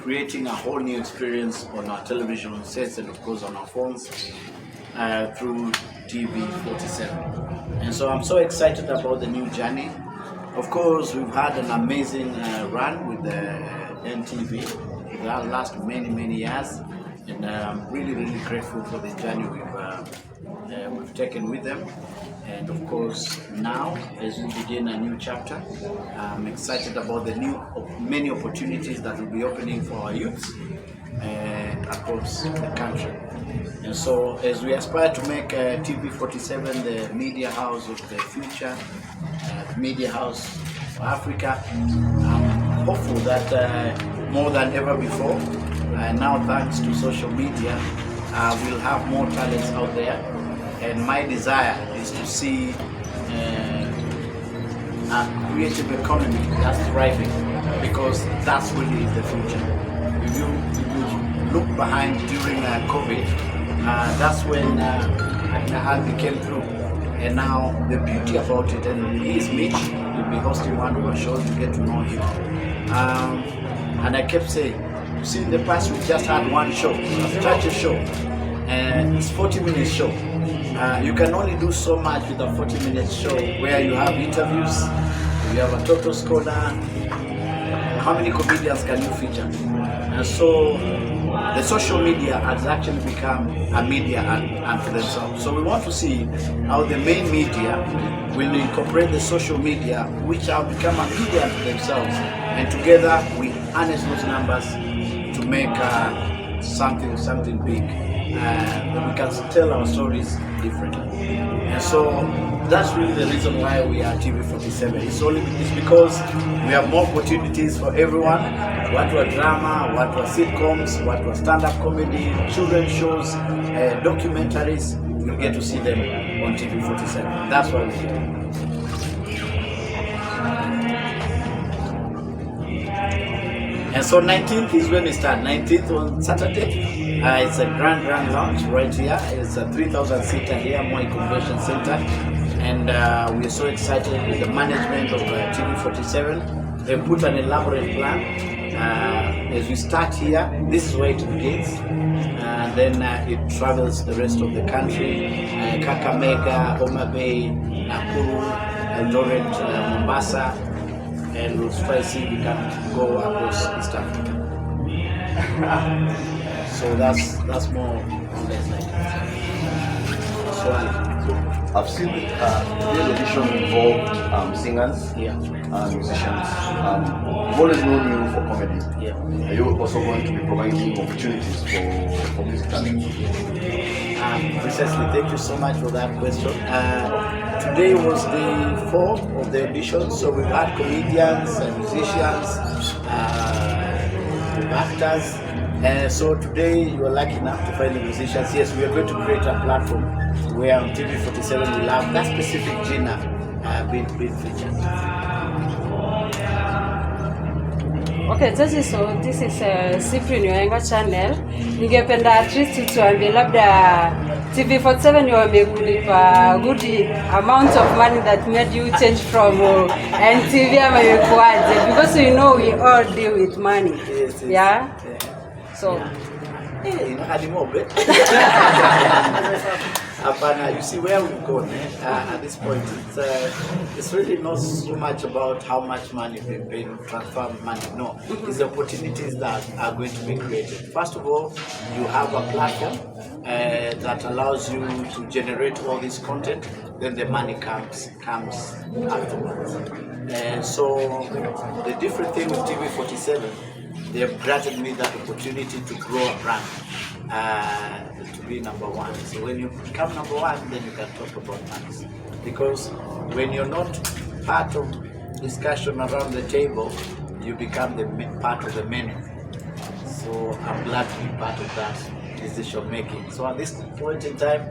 creating a whole new experience on our television sets and of course on our phones through TV47. And so I'm so excited about the new journey. Of course, we've had an amazing run with the NTV for the last many years, and I'm really grateful for the journey we've taken with them. And of course, now as we begin a new chapter, I'm excited about the many opportunities that will be opening for our youths across the country. And so as we aspire to make TV47 the media house of the future, media house for Africa, I'm hopeful that more than ever before, now thanks to social media, we'll have more talents out there. And my desire is to see a creative economy that's thriving, because that's really the future. If you look behind during COVID, that's when Albi came through. And now the beauty about it, and he is Mitch, we'll be hosting one of our shows to get to know him. And I kept saying, you see, in the past we just had one show, a Churchill show, and it's 40-minute show. You can only do so much with a 40-minute show where you have interviews, you have a total scholar. How many comedians can you feature? And so the social media has actually become a media unto themselves. So we want to see how the main media will incorporate the social media, which have become a media unto themselves, and together we harness those numbers to make something big. We can tell our stories differently. And so that's really the reason why we are TV47. It's because we have more opportunities for everyone. What were drama, what were sitcoms, what were stand-up comedy, children's shows, documentaries. You'll get to see them on TV47. That's why we're here. And so 19th is when we start. 19th on Saturday. It's a grand launch right here. It's a 3,000-seater here, Moi Convention Center. And we're so excited with the management of TV47. They put an elaborate plan. As we start here, this is where it begins. And then it travels the rest of the country. Kakamega, Homa Bay, Nakuru, Eldoret, Mombasa. And we'll try to see if we can go across East Africa. So that's more or less like it. So I've seen this audition involved singers, musicians. We've always known you for comedy. Are you also going to be providing opportunities for music talent? Precisely. Thank you so much for that question. Today was day 4 of the audition, so we've had comedians and musicians, actors. So today you are lucky enough to find the musicians. Yes, we are going to create a platform where on TV47 we'll have that specific genre being featured. Okay, so this is Cyprian Yoenga channel. Ningependa at least tuambie labda TV47 wamekulipa good amount of money that made you change from NTV ama imekuaje, because we know we all deal with money. Yes. Yeah. So you know, add more bit. You see where we've gone at this point. It's really not so much about how much money we've paid to transfer money. No, it's the opportunities that are going to be created. First of all, you have a platform that allows you to generate all this content. Then the money comes afterwards. So the different thing with TV47, they have granted me that opportunity to grow a brand, to be number one. So when you become number one, then you can talk about money. Because when you're not part of discussion around the table, you become the part of the menu. So I'm glad to be part of that decision making. So at this point in time,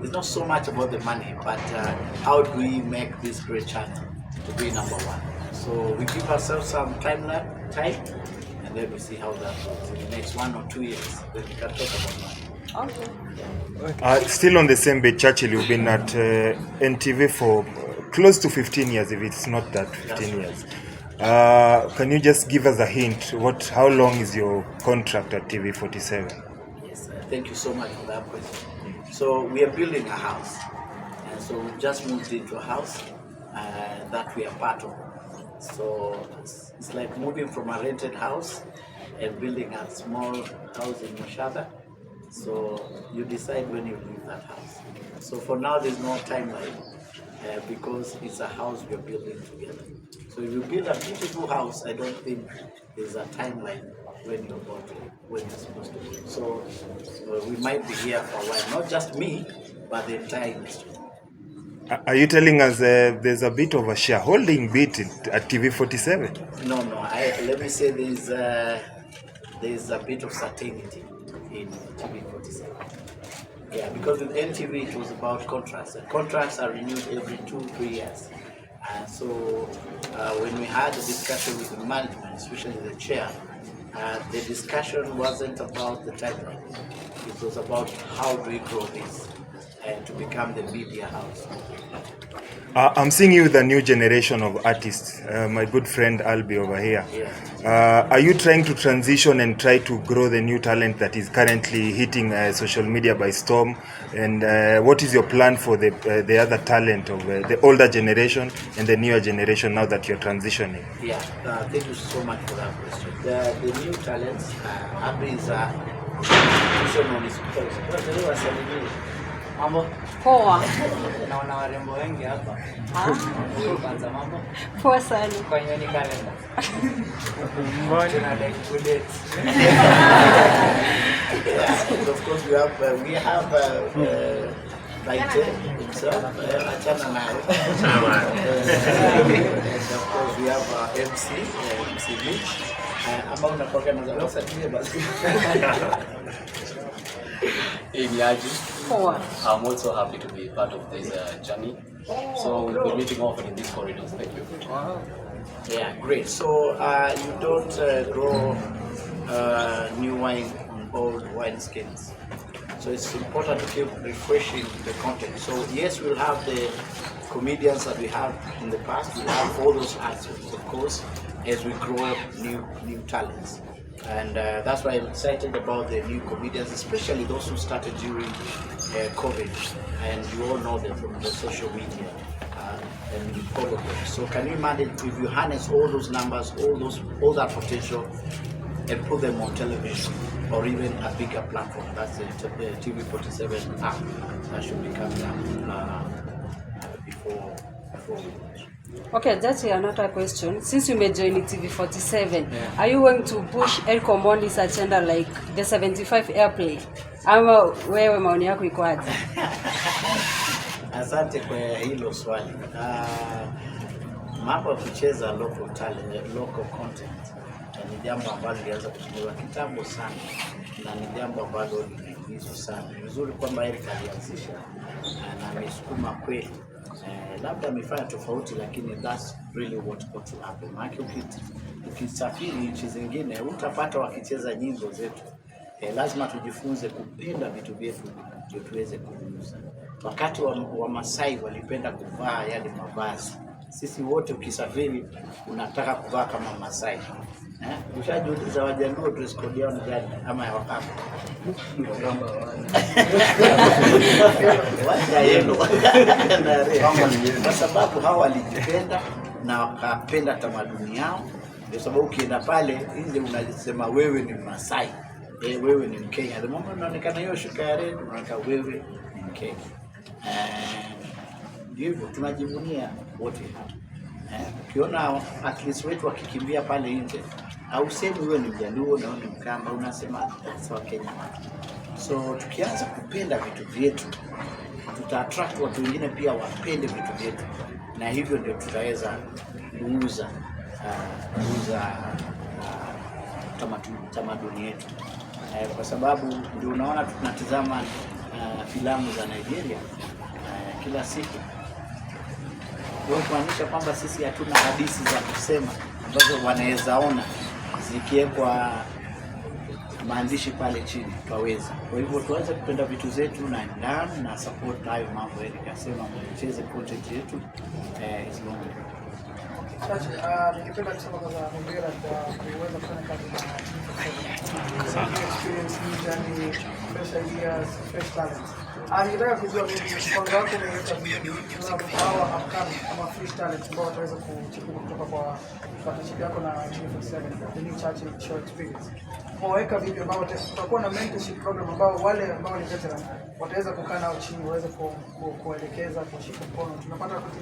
it's not so much about the money, but how do we make this great channel to be number one? So we give ourselves some time, and then we see how that goes in the next 1 or 2 years. Then we can talk about money. Okay. Still on the same bit, Churchill, you've been at NTV for close to 15 years, if it's not that 15 years. Can you just give us a hint? How long is your contract at TV47? Yes, thank you so much for that question. So we are building a house, and so we just moved into a house that we are part of. So it's like moving from a rented house and building a small house in Moshada. So you decide when you leave that house. So for now, there's no timeline because it's a house we're building together. So if you build a beautiful house, I don't think there's a timeline when you're supposed to be. So we might be here for a while, not just me, but the entire industry. Are you telling us there's a bit of a shareholding bit at TV47? No. Let me say there's a bit of certainty in TV47. Yeah, because with NTV it was about contracts. And contracts are renewed every 2-3 years. And so when we had a discussion with the management, especially the chair, the discussion wasn't about the timeline. It was about how do we grow this and to become the media house. I'm seeing you with a new generation of artists. My good friend Albi over here. Yeah. Are you trying to transition and try to grow the new talent that is currently hitting social media by storm? And what is your plan for the other talent of the older generation and the newer generation now that you're transitioning? Yeah, thank you so much for that question. The new talents, Albi is a Mambo poa. Naona warembo wengi hapa. Kwanza mambo Poa sana. Kwa hiyo ni kalenda. Tuna like good dates. Of course we have Baite himself, achana nayo. And of course we have MC Beach. Ambao unakuwa na zalosa tie basi. I'm also happy to be part of this journey. So we'll be meeting often in these corridors. Thank you. Wow. Yeah, great. So you don't grow new wine on old wineskins. So it's important to keep refreshing the content. So yes, we'll have the comedians that we have in the past. We'll have all those aspects, of course, as we grow new talents. And that's why I'm excited about the new comedians, especially those who started during COVID. And you all know them from the social media and you follow them. So can you imagine if you harness all those numbers, all that potential, and put them on television or even a bigger platform? That's the TV47 app that should be coming up before we launch. Okay, that's another question. Since you may join TV47, are you going to push Eric Omondi's agenda like the 75 airplay? Ama wewe maoni yako iko aje? Asante kwa hilo swali. Mambo ya kucheza local talent, local content ni jambo ambalo lilianza kutumiwa kitambo sana na ni jambo ambalo linaigizwa sana. Ni vizuri kwamba Eric alianzisha na amesukuma kweli. Labda amefanya tofauti, lakini that's really what got to happen. Maana ukisafiri nchi zingine utapata wakicheza nyimbo zetu. Lazima tujifunze kupenda vitu vyetu ndio tuweze kuuza. Wakati wa Masai walipenda kuvaa yale mavazi. Sisi wote ukisafiri unataka kuvaa kama Masai. Ushajiuliza Wajaluo dress code yao ni gani ama ya Wakamba? Kwa sababu hao walijipenda na wakapenda tamaduni yao. Kwa sababu ukienda pale nje unasema wewe ni Masai, wewe ni Mkenya. The moment unaonekana hiyo shuka ya red unaona wewe ni Mkenya. Ndivyo tunajivunia wote hapa. Ukiona athletes wetu wakikimbia pale nje, au sema wewe ni Mjaluo na wewe ni Mkamba, unasema sawa Kenya. So tukianza kupenda vitu vyetu, tuta attract watu wengine pia wapende vitu vyetu, na hivyo ndio tutaweza kuuza tamaduni yetu. Kwa sababu ndio unaona tunatazama filamu za Nigeria kila siku. Kumaanisha kwamba sisi hatuna hadithi za kusema ambazo wanaweza ona zikiwekwa maandishi pale chini twaweza. Kwa hivyo tuanze kupenda vitu zetu na ndani na support hayo mambo Eric asema mcheze content yetu is long. Ningependa kusema kwanza hongera kwa kuweza kufanya kazi na experience yani fresh ideas, fresh talents. Ningetaka kujua mpango wako umeweka vipi hawa upcoming ama fresh talents ambao wataweza kuchipuka kutoka kwa partnership yako na Churchill, the new Churchill show experience. Mwaweka vipi ambao tutakuwa na mentorship program ambao wale ambao ni veteran wataweza kukaa nao chini waweze kuelekeza, kushika mkono. Tunapata wakati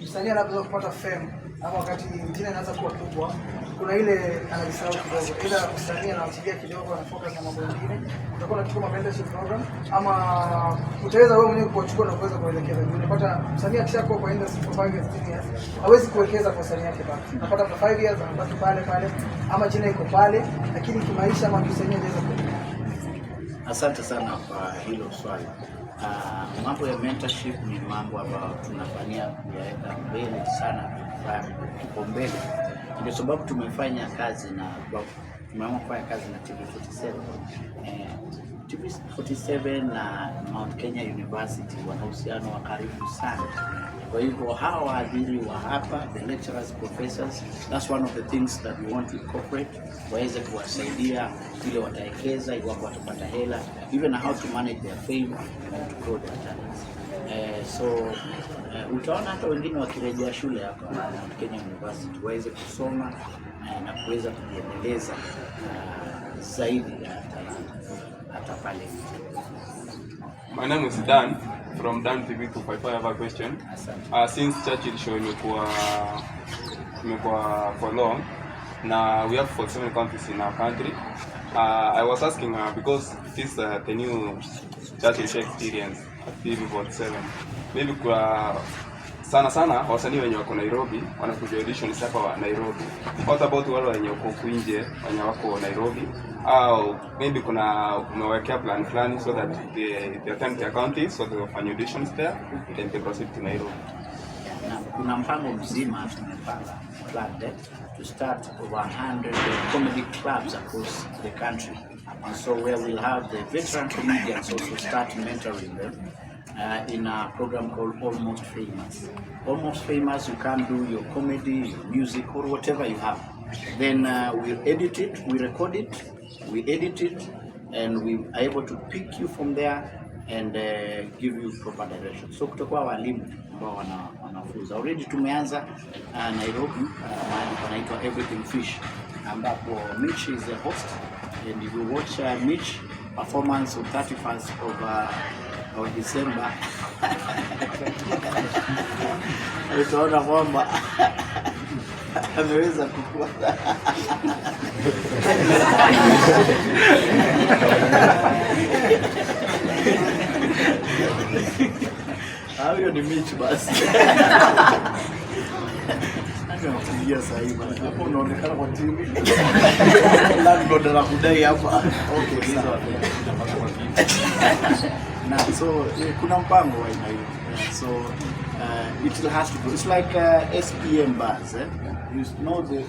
msanii anaweza kupata fame ama wakati jina inaanza kuwa kubwa, kuna ile anajisahau kidogo, ila msanii anawachilia kidogo, anafocus na mambo mengine. Utakuwa unachukua mentorship program ama utaweza wewe mwenyewe kuchukua na kuweza kuelekeza. Unapata msanii akishakuwa kwa industry for 5 years, 10 years, hawezi kuwekeza kwa msanii yake bado. Unapata kwa 5 years anabaki pale pale ama jina iko pale, lakini kimaisha ama msanii anaweza kuendelea. Asante sana kwa hilo swali. Mambo ya mentorship ni mambo ambayo tunafanyia kuyaweka mbele sana, kipaumbele. Ndio sababu tumefanya kazi na tumeamua kufanya kazi na TV47. TV47 na Mount Kenya University wana uhusiano wa karibu sana. Kwa hivyo hawa waadhiri wa hapa, the lecturers, professors, that's one of the things that we want to incorporate, waweze kuwasaidia vile wataekeza, iwapo watapata hela, even how to manage their fame and to grow their talents. Utaona hata wengine wakirejea shule hapa Mount Kenya University waweze kusoma na kuweza kujiendeleza zaidi ya hata pale. My name is Dan from Dan TV 255. I have a question. Since Churchill show imekuwa for long, now we have 47 counties in our country. I was asking because this is the new Churchill show experience at TV47. Maybe kwa sana wasanii wenye wako Nairobi wanakuja auditions hapa wa Nairobi. What about wale wenye wako nje wenye wako Nairobi? Au maybe umewekea plan fulani so that they attend their county so they can auditions there then they proceed to Nairobi. Na kuna mpango mzima tumepanga planned to start over 100 comedy clubs across the country, and so where we'll have the veteran comedians also start mentoring them in a program called Almost Famous. Almost Famous, you can do your comedy, your music, or whatever you have. Then we edit it, we record it, we edit it, and we are able to pick you from there and give you proper direction. So kutakuwa walimu ambao wanafunza. Already tumeanza Nairobi, mahali panaitwa Everything Fish, ambapo Mitch is the host, and if you watch Mitch performance on 31st of December, utaona kwamba ameweza kukua. Hayo ni Mitch basi. Anakuja sasa hivi. Hapo unaonekana kwa TV. Landlord anakudai hapa. Okay, sawa. Na so kuna mpango wa aina hiyo. So it has to go. It's like SPM bars, eh? You know the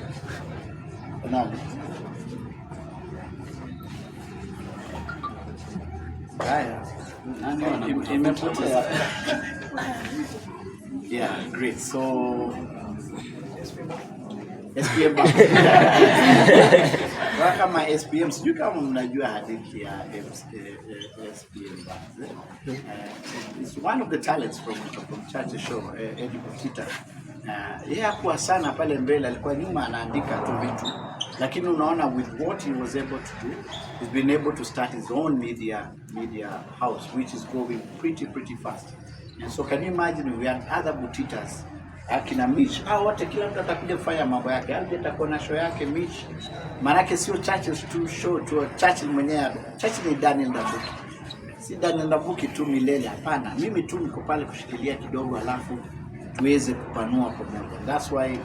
imepotea. Yeah, great. So SPM bar. Kama SPM, sijui kama mnajua hadithi ya SPM bar. It's one of the talents from Churchill show, Eddie Butita. Yeye hakuwa sana pale mbele, alikuwa nyuma anaandika tu vitu, lakini unaona with what he was able to do, he's been able to start his own media house which is growing pretty fast. And so can you imagine we had other Butitas, akina Mitch, wote kila mtu atakuja kufanya mambo yake. Atakuwa na show yake Mitch. Maana sio Churchill tu show tu Churchill mwenyewe. Churchill ni Daniel Ndabuki. Si Daniel Ndabuki tu milele, hapana. Mimi tu niko pale kushikilia kidogo alafu tuweze kupanua pamoja. That's why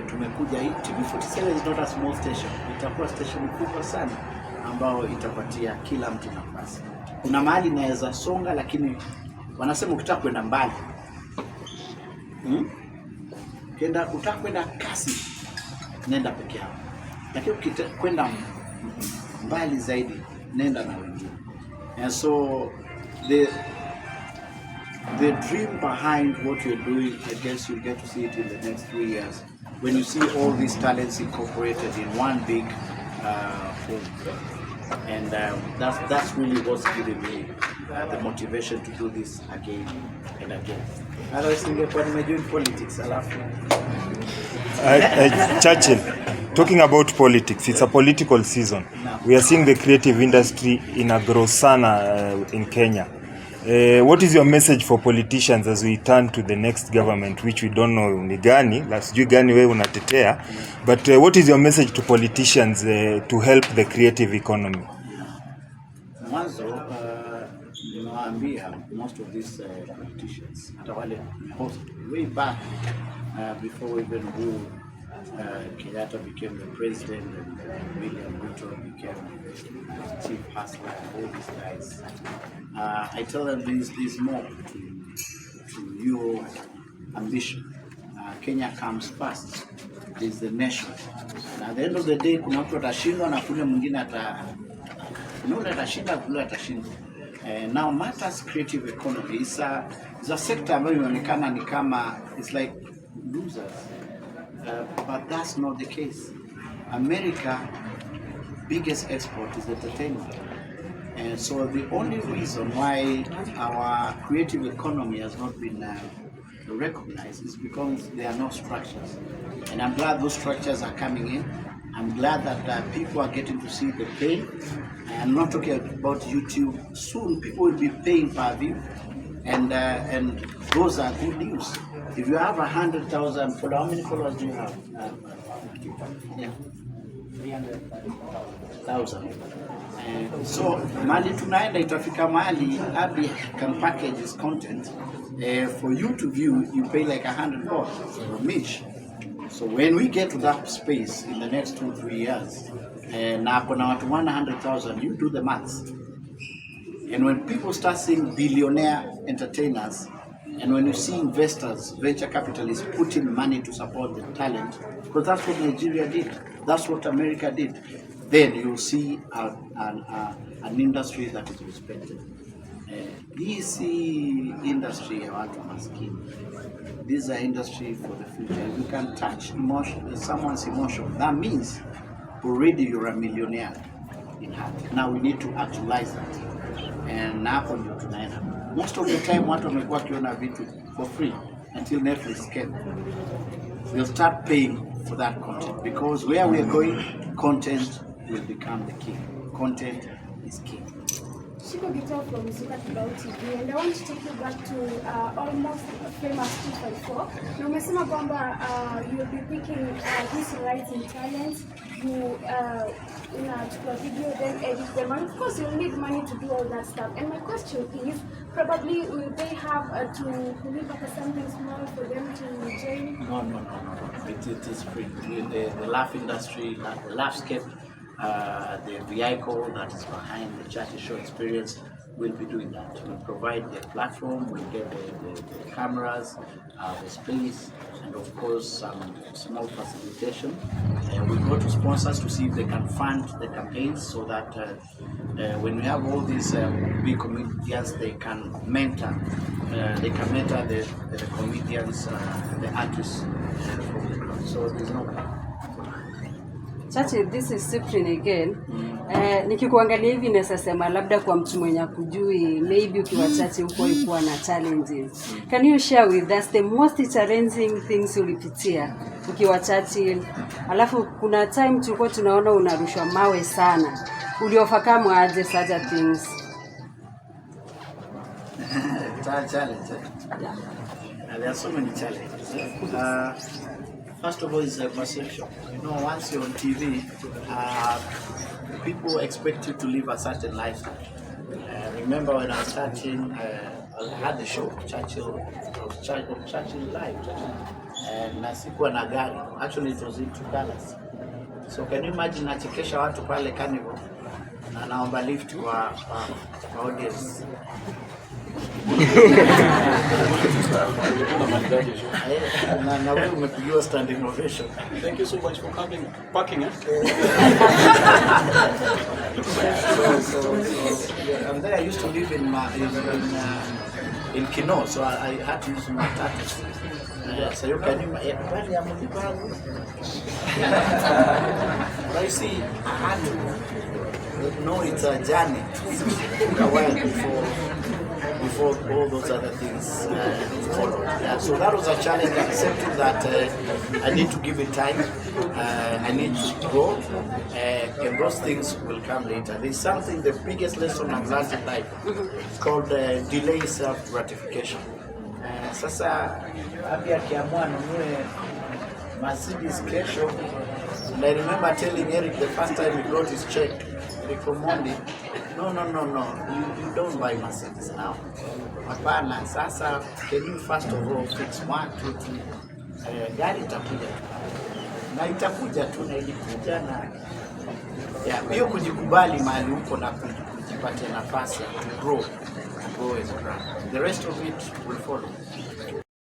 tumekuja hii TV47 is not a small station. Itakuwa station kubwa sana ambao itapatia kila mtu nafasi. Kuna mahali inaweza songa, lakini wanasema ukitaka kwenda mbali, ukitaka kwenda kasi, nenda peke yako. Lakini ukitaka kwenda mbali zaidi, nenda na wengine. And so the dream behind what you're doing, I guess you'll get to see it in the next 3 years when you see all these talents incorporated in one big home. And that's really what's giving me the motivation to do this again and again. Otherwise, ningekuwa nimejoin politics alafu. Churchill, talking about politics, it's a political season. We are seeing the creative industry in a grow sana in Kenya. What is your message for politicians as we turn to the next government, which we don't know ni gani, la sijui gani wewe unatetea, but what is your message to politicians to help the creative economy? Mwanzo, nawaambia most of these politicians, hata wale host way back before even who Kenyatta became the president and William Ruto became the chief hustler, all these guys. I tell them there's more to your ambition. Kenya comes first. There's the nation. And at the end of the day, kuna mtu atashindwa na kule mwingine atashinda kule atashinda. Now matters creative economy is a sector ambayo inaonekana ni kama it's like losers. But that's not the case. America biggest export is entertainment. And so the only reason why our creative economy has not been recognized is because there are no structures. And I'm glad those structures are coming in. I'm glad that people are getting to see the pay. I'm not talking about YouTube. Soon people will be paying per view. And those are good news. If you have 100,000 followers, how many followers do you have? 300,000. So mali tunaenda itafika mali Abby can package his content. For you to view, you pay like $100 for Mitch. So when we get to that space in the next 2-3 years, na kuna watu 100,000, you do the maths. And when people start seeing billionaire entertainers, and when you see investors, venture capitalists putting money to support the talent, because that's what Nigeria did, that's what America did, then you'll see an industry that is respected. This industry, I want to ask you, this is an industry for the future. If you can touch someone's emotion, that means already you're a millionaire in heart. Now we need to actualize that. And now most of the time watu wamekuwa wakiona vitu for free until Netflix came. They'll start paying for that content because where we're going, content will become the key. Content is key. Shiko Guitar from Zuka Kibao TV, and I want to take you back to almost famous 254. Na umesema kwamba you'll be picking these rising talents, you unachukua video, then edit them, and of course you'll need money to do all that stuff. And my question is, probably will they have to leave up something small for them to join? No. It is free. The laugh industry, the Laughscape, the vehicle that is behind the Churchill show experience will be doing that. We'll provide the platform, we'll get the cameras, the space, and of course some small facilitation. We'll go to sponsors to see if they can fund the campaigns so that when we have all these big comedians, they can mentor the comedians, the artists from the crowd. So there's no problem. Churchill, this is Cyprian again. Nikikuangalia hivi nasema labda kwa mtu mwenye kujui, maybe ukiwa Churchill huko ilikuwa na challenges. Can you share with us the most challenging things ulipitia ukiwa Churchill? Alafu kuna time tulikuwa tunaona unarushwa mawe sana. Uliofahamu aje such things? Challenge. Yeah. There are so many challenges. First of all, is perception. Once you're on TV, people expect you to live a certain lifestyle. Remember when I was starting, I had the show, Churchill Live, and nasikuwa na gari. Actually, it was in $2. So can you imagine nachekesha watu pale Carnival na naomba lift kwa audience. Na wewe umepigiwa standing ovation. Thank you so much for parking us. And then I used to live in in Kino, so I had to use Narrates. So you can imagine. But you see, I had to know it's a journey. It took a while before all those other things followed. Yeah, so that was a challenge, accepting that I need to give it time, I need to grow, and those things will come later. There's something, the biggest lesson I've learned in life, it's called delay self-gratification. Sasa Abi akiamua nunue Mercedes kesho, and I remember telling Eric the first time he brought his check, Eric Omondi, no, you don't buy Mercedes now. Hapana, sasa can you first of all fix 1, 2, 3, gari itakuja na itakuja tu, na ilikuja na hiyo kujikubali mahali uko na kujipatia nafasi to grow as a brand. The rest of it will follow.